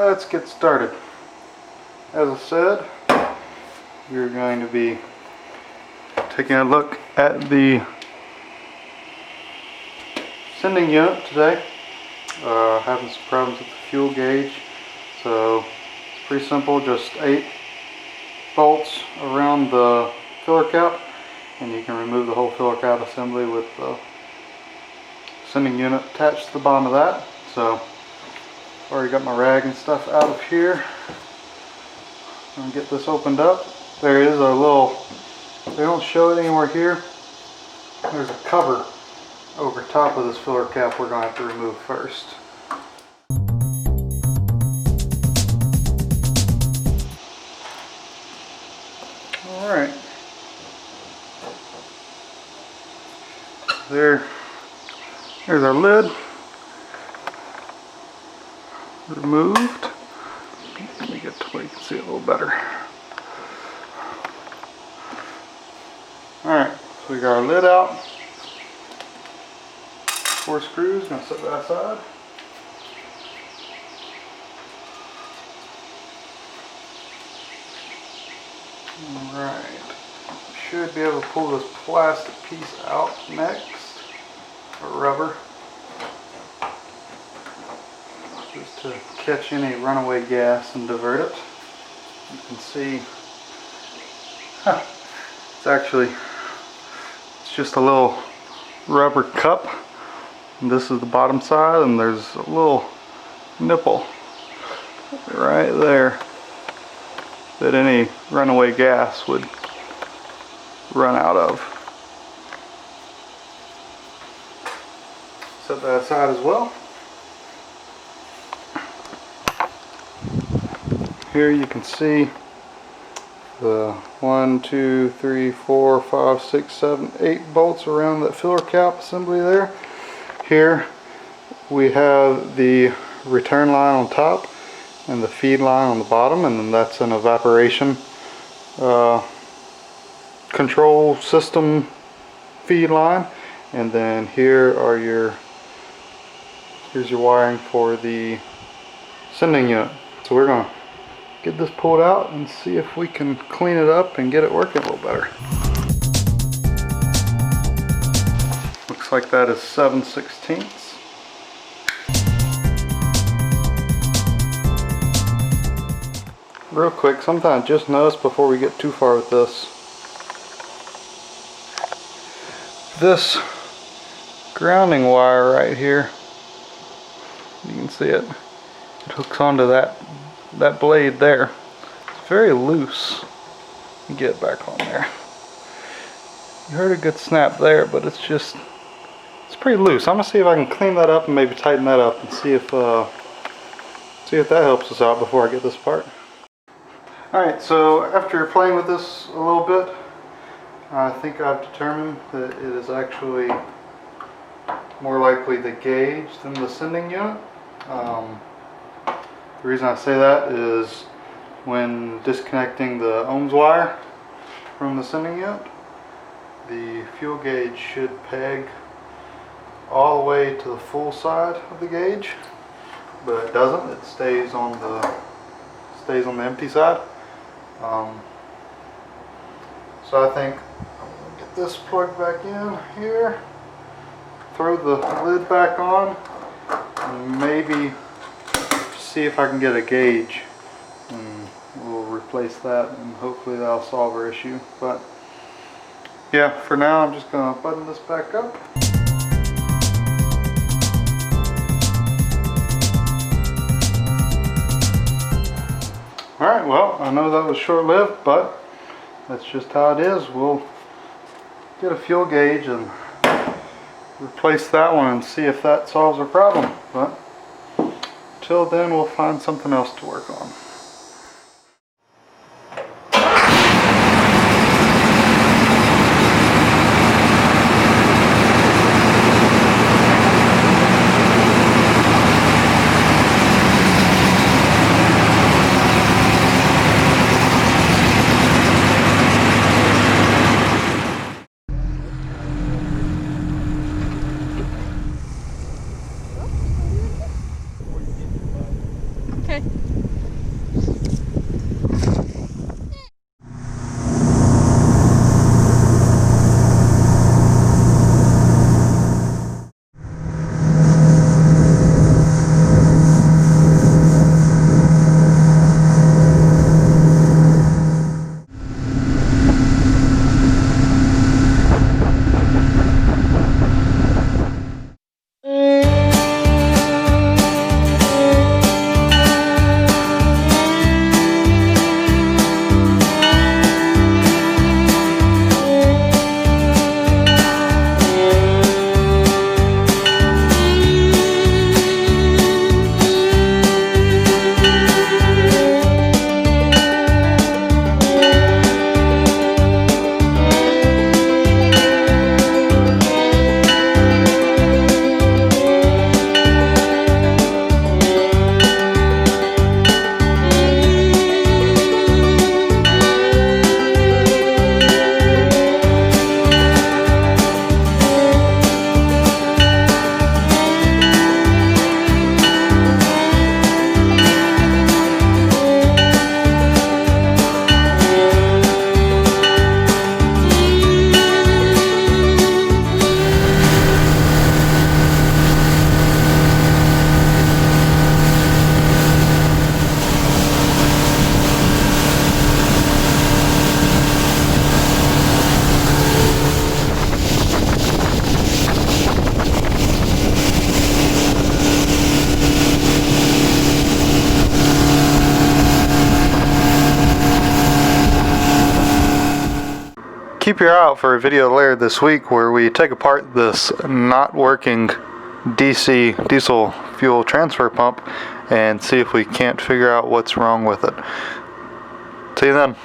let's get started. As I said, we're going to be taking a look at the sending unit today. Having some problems with the fuel gauge, so it's pretty simple, just 8 bolts around the filler cap, and you can remove the whole filler cap assembly with the sending unit attached to the bottom of that. So already got my rag and stuff out of here. I'm going to get this opened up. There is a little, they don't show it anywhere here, there's a cover over top of this filler cap we're going to have to remove first. Alright, there's our lid removed. Let me get to where you can see it a little better. Alright, so we got our lid out. 4 screws, gonna set that aside. Alright, should be able to pull this plastic piece out next, or rubber, just to catch any runaway gas and divert it. You can see, it's just a little rubber cup, and this is the bottom side, and there's a little nipple right there that any runaway gas would run out of. Set that aside as well. Here you can see the 1, 2, 3, 4, 5, 6, 7, 8 bolts around that filler cap assembly there. Here we have the return line on top and the feed line on the bottom, and then that's an evaporation control system feed line. And then here's your wiring for the sending unit. So we're gonna get this pulled out and see if we can clean it up and get it working a little better. Looks like that is 7/16. Real quick, something I just noticed before we get too far with this. This grounding wire right here, you can see it, it hooks onto that blade there. It's very loose. Get it back on there. You heard a good snap there, but it's pretty loose. I'm gonna see if I can clean that up and maybe tighten that up and see if that helps us out before I get this apart. Alright, so after playing with this a little bit, I think I've determined that it is actually more likely the gauge than the sending unit. The reason I say that is when disconnecting the ohms wire from the sending unit, the fuel gauge should peg all the way to the full side of the gauge, but it doesn't. It stays on the empty side. So I think I'm going to get this plugged back in here, throw the lid back on, and maybe see if I can get a gauge, and we'll replace that, and hopefully that'll solve our issue. But yeah, for now I'm just going to button this back up. Alright, well, I know that was short-lived, but that's just how it is. We'll get a fuel gauge and replace that one and see if that solves our problem. But until then, we'll find something else to work on. Okay. keep your eye out for a video later this week where we take apart this not working DC diesel fuel transfer pump and see if we can't figure out what's wrong with it. See you then.